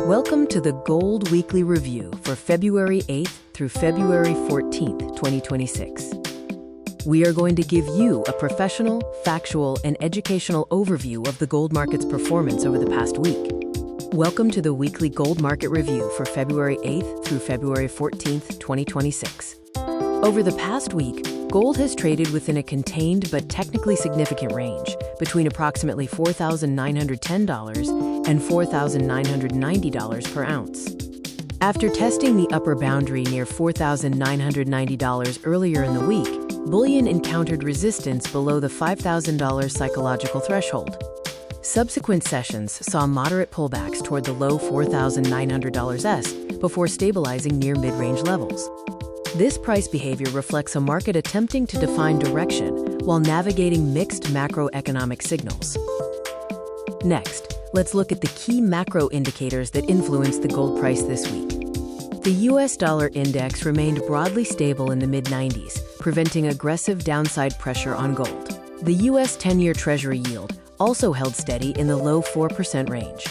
Welcome to the Gold Weekly Review for February 8th through February 14th, 2026. We are going to give you a professional, factual, and educational overview of the gold market's performance over the past week. Welcome to the Weekly Gold Market Review for February 8th through February 14th, 2026. Over the past week, gold has traded within a contained but technically significant range between approximately $4,910 and $4,990 per ounce. After testing the upper boundary near $4,990 earlier in the week, bullion encountered resistance below the $5,000 psychological threshold. Subsequent sessions saw moderate pullbacks toward the low $4,900s before stabilizing near mid-range levels. This price behavior reflects a market attempting to define direction while navigating mixed macroeconomic signals. Next, let's look at the key macro indicators that influenced the gold price this week. The US dollar index remained broadly stable in the mid-90s, preventing aggressive downside pressure on gold. The US 10-year Treasury yield also held steady in the low 4% range.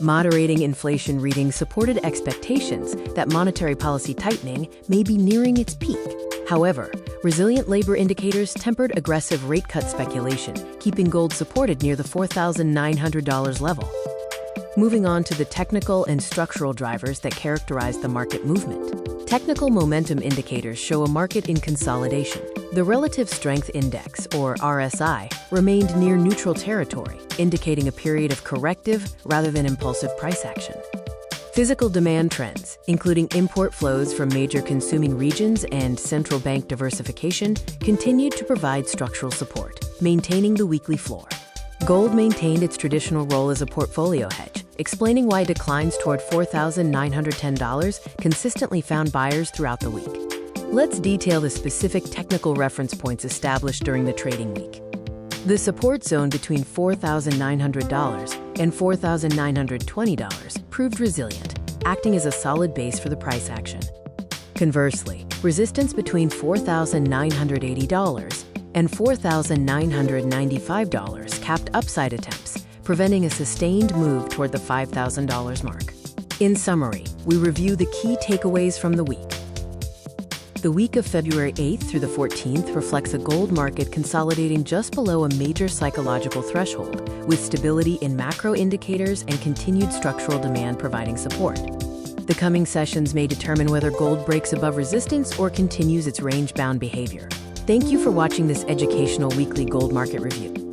Moderating inflation readings supported expectations that monetary policy tightening may be nearing its peak. However, resilient labor indicators tempered aggressive rate cut speculation, keeping gold supported near the $4,900 level. Moving on to the technical and structural drivers that characterize the market movement. Technical momentum indicators show a market in consolidation. The Relative Strength Index, or RSI, remained near neutral territory, indicating a period of corrective rather than impulsive price action. Physical demand trends, including import flows from major consuming regions and central bank diversification, continued to provide structural support, maintaining the weekly floor. Gold maintained its traditional role as a portfolio hedge, explaining why declines toward $4,910 consistently found buyers throughout the week. Let's detail the specific technical reference points established during the trading week. The support zone between $4,900 and $4,920 proved resilient, acting as a solid base for the price action. Conversely, resistance between $4,980 and $4,995 capped upside attempts, preventing a sustained move toward the $5,000 mark. In summary, we review the key takeaways from the week. The week of February 8th through the 14th reflects a gold market consolidating just below a major psychological threshold, with stability in macro indicators and continued structural demand providing support. The coming sessions may determine whether gold breaks above resistance or continues its range-bound behavior. Thank you for watching this educational weekly gold market review.